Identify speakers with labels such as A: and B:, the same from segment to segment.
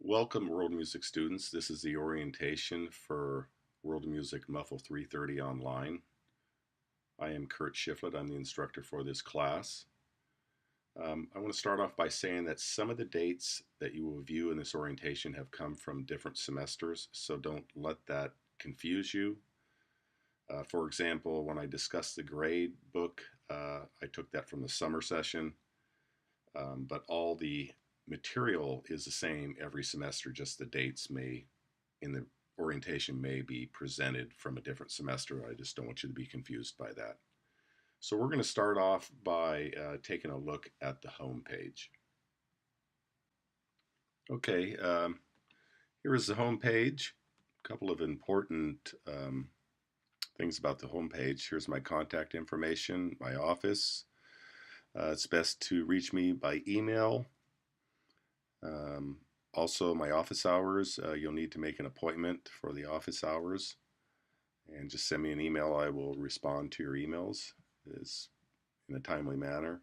A: Welcome, world music students. This is the orientation for World Music Muffle 330 online. I am Kurt Shiflett. I'm the instructor for this class. I want to start off by saying that some of the dates that you will view in this orientation have come from different semesters, so don't let that confuse you. For example, when I discussed the grade book, I took that from the summer session, but all the material is the same every semester, just the dates may in the orientation may be presented from a different semester. I just don't want you to be confused by that. So we're going to start off by taking a look at the home page. Okay, here is the home page. A couple of important things about the home page. Here's my contact information, my office. It's best to reach me by email. Also, my office hours, you'll need to make an appointment for the office hours and just send me an email. I will respond to your emails in a timely manner.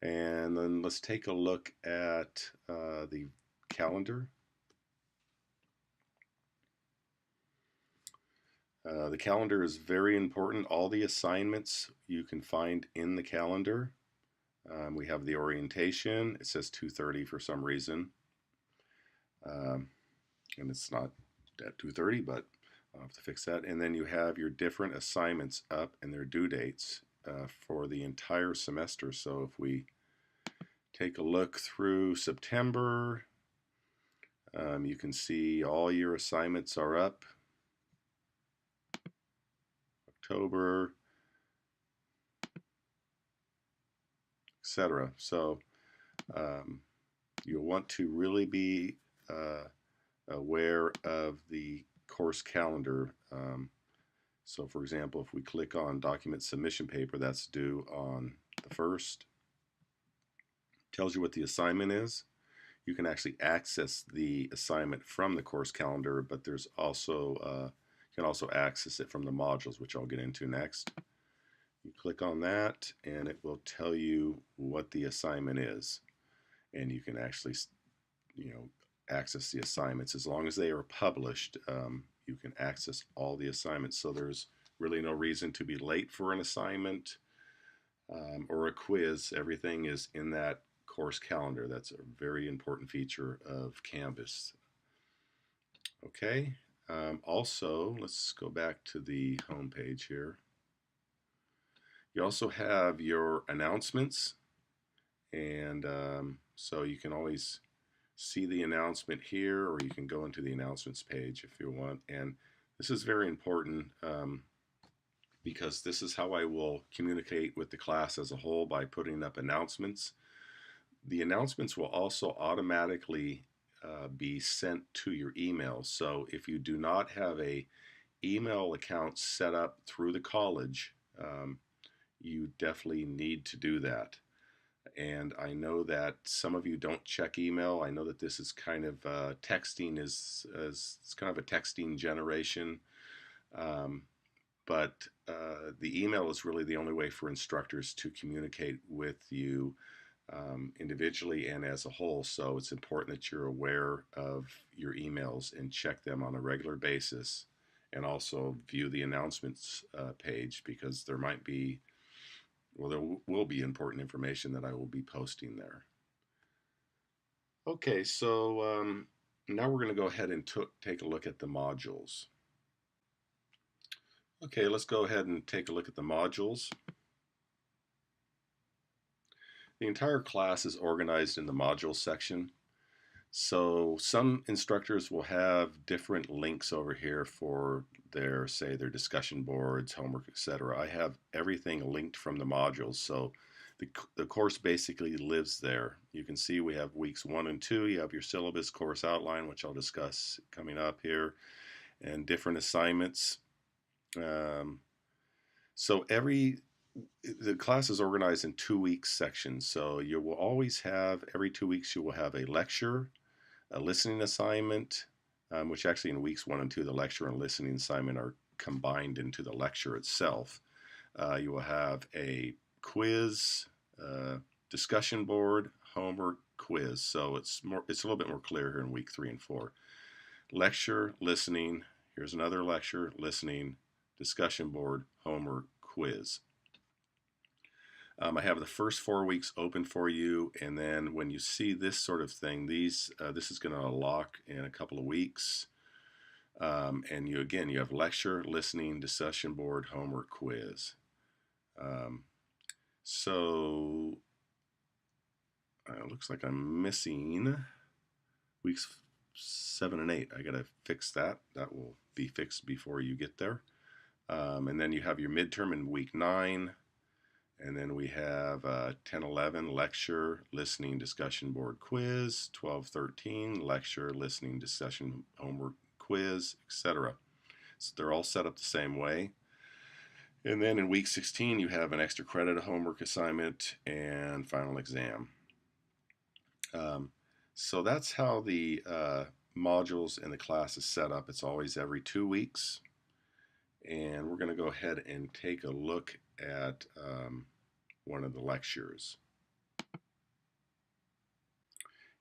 A: And then let's take a look at the calendar. The calendar is very important. All the assignments you can find in the calendar. We have the orientation. It says 2:30 for some reason. And it's not at 2:30, but I'll have to fix that. And then you have your different assignments up and their due dates for the entire semester. So if we take a look through September, you can see all your assignments are up. October, etc. So you'll want to really be aware of the course calendar. So for example, if we click on document submission paper, that's due on the 1st. Tells you what the assignment is. You can actually access the assignment from the course calendar, but there's also you can also access it from the modules, which I'll get into next. You click on that and it will tell you what the assignment is, and you can actually access the assignments as long as they are published. You can access all the assignments, so there's really no reason to be late for an assignment or a quiz. Everything is in that course calendar. That's a very important feature of Canvas. Okay, also let's go back to the home page here. You also have your announcements, and so you can always see the announcement here, or you can go into the announcements page if you want. And this is very important because this is how I will communicate with the class as a whole, by putting up announcements. The announcements will also automatically be sent to your email. So if you do not have a email account set up through the college, you definitely need to do that. And I know that some of you don't check email. I know that this is kind of texting is it's kind of a texting generation, but the email is really the only way for instructors to communicate with you individually and as a whole. So it's important that you're aware of your emails and check them on a regular basis, and also view the announcements page, because there might be, well, there will be important information that I will be posting there. Okay, so now we're going to go ahead and take a look at the modules. Okay, let's go ahead and take a look at the modules. The entire class is organized in the module section. So some instructors will have different links over here for their, say, their discussion boards, homework, etc. I have everything linked from the modules, so the course basically lives there. You can see we have weeks 1 and 2. You have your syllabus, course outline, which I'll discuss coming up here, and different assignments. So the class is organized in 2-week sections. So you will always have, every 2 weeks you will have a lecture, a listening assignment, which actually in weeks 1 and 2, the lecture and listening assignment are combined into the lecture itself. You will have a quiz, discussion board, homework, quiz. So it's a little bit more clear here in week 3 and 4. Lecture, listening. Here's another lecture, listening, discussion board, homework, quiz. I have the first 4 weeks open for you, and then when you see this sort of thing, this is going to lock in a couple of weeks. And you have lecture, listening, discussion board, homework, quiz. So it looks like I'm missing weeks 7 and 8. I gotta fix that. That will be fixed before you get there. And then you have your midterm in week 9. And then we have 10, 11, lecture, listening, discussion board, quiz, 12, 13, lecture, listening, discussion, homework, quiz, etc. So they're all set up the same way. And then in week 16, you have an extra credit homework assignment and final exam. So that's how the modules in the class is set up. It's always every 2 weeks. And we're going to go ahead and take a look at one of the lectures.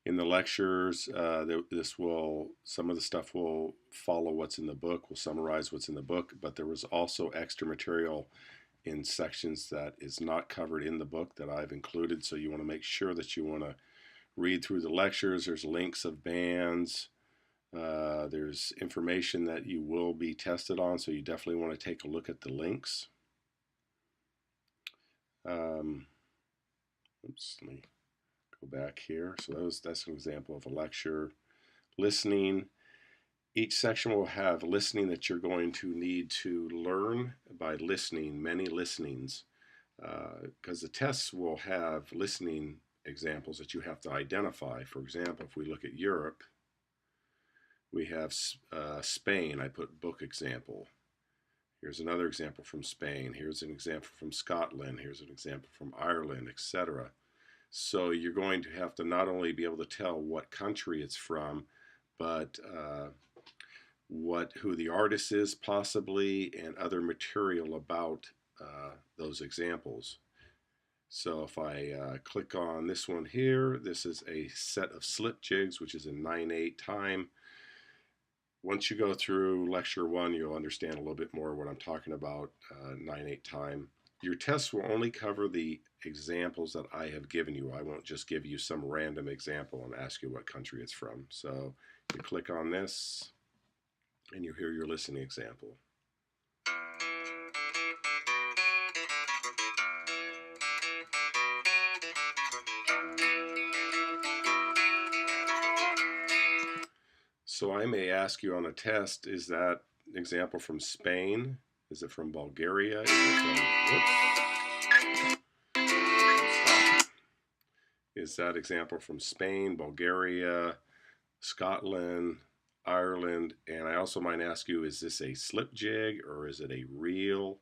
A: In the lectures, some of the stuff will follow what's in the book, will summarize what's in the book, but there was also extra material in sections that is not covered in the book that I've included, so you want to make sure that you want to read through the lectures. There's links of bands. There's information that you will be tested on, so you definitely want to take a look at the links. Oops, let me go back here. So that's an example of a lecture. Listening. Each section will have listening that you're going to need to learn by listening, many listenings, because the tests will have listening examples that you have to identify. For example, if we look at Europe, we have Spain. I put book example. Here's another example from Spain. Here's an example from Scotland. Here's an example from Ireland, etc. So you're going to have to not only be able to tell what country it's from, but who the artist is possibly, and other material about those examples. So if I click on this one here, this is a set of slip jigs, which is in 9/8 time. Once you go through lecture 1, you'll understand a little bit more what I'm talking about, 9/8 time. Your tests will only cover the examples that I have given you. I won't just give you some random example and ask you what country it's from. So you click on this, and you hear your listening example. So I may ask you on a test, is that example from Spain? Is it from Bulgaria? Is that example from Spain, Bulgaria, Scotland, Ireland? And I also might ask you, is this a slip jig or is it a reel?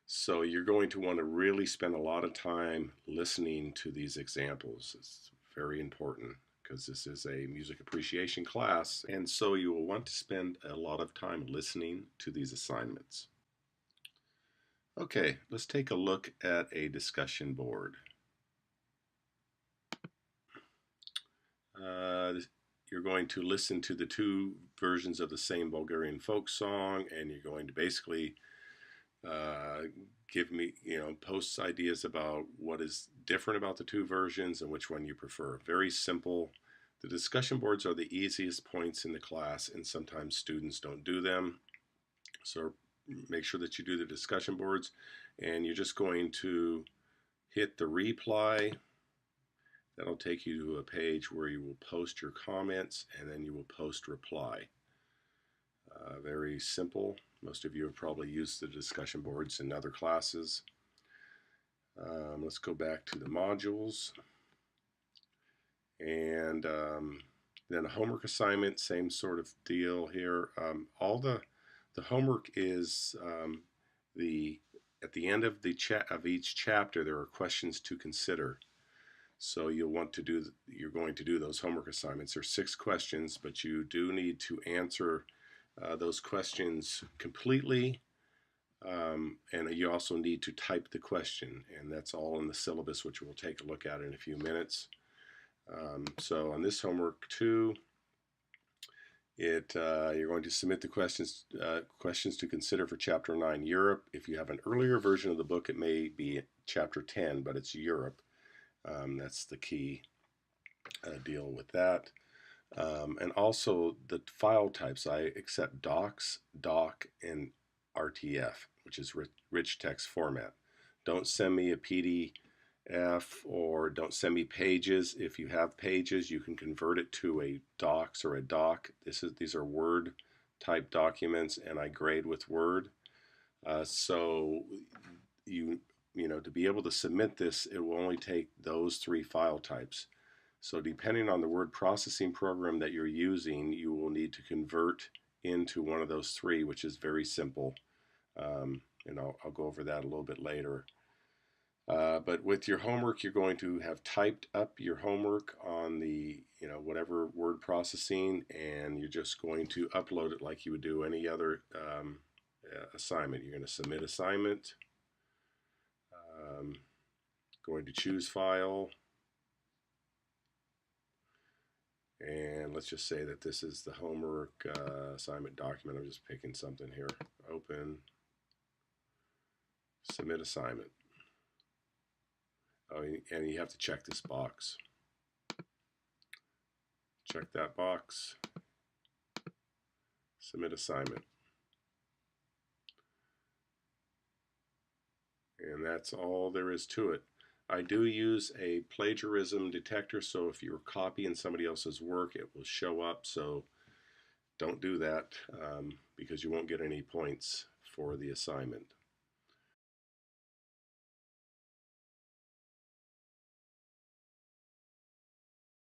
A: So you're going to want to really spend a lot of time listening to these examples. It's very important, because this is a music appreciation class, and so you will want to spend a lot of time listening to these assignments. Okay, let's take a look at a discussion board. You're going to listen to the 2 versions of the same Bulgarian folk song, and you're going to basically give me, post ideas about what is different about the 2 versions and which one you prefer. Very simple. The discussion boards are the easiest points in the class, and sometimes students don't do them. So make sure that you do the discussion boards, and you're just going to hit the reply. That'll take you to a page where you will post your comments, and then you will post reply. Very simple. Most of you have probably used the discussion boards in other classes. Let's go back to the modules. And then a homework assignment, same sort of deal here. All the homework is at the end of each chapter, there are questions to consider. So you're going to do those homework assignments. There are 6 questions, but you do need to answer those questions completely, and you also need to type the question, and that's all in the syllabus, which we'll take a look at in a few minutes. So on this homework 2, you're going to submit the questions to consider for Chapter 9, Europe. If you have an earlier version of the book, it may be Chapter 10, but it's Europe. That's the key deal with that. And also the file types. I accept docs, doc, and RTF, which is rich text format. Don't send me a PDF or don't send me pages. If you have pages, you can convert it to a docs or a doc. These are Word type documents, and I grade with Word. So to be able to submit this, it will only take those 3 file types. So depending on the word processing program that you're using, you will need to convert into one of those 3, which is very simple. And I'll go over that a little bit later. But with your homework, you're going to have typed up your homework on the, whatever word processing, and you're just going to upload it like you would do any other assignment. You're going to submit assignment, going to choose file, and let's just say that this is the homework assignment document. I'm just picking something here. Open, submit assignment. Oh, and you have to check this box. Check that box. Submit assignment. And that's all there is to it. I do use a plagiarism detector, so if you're copying somebody else's work, it will show up. So don't do that because you won't get any points for the assignment.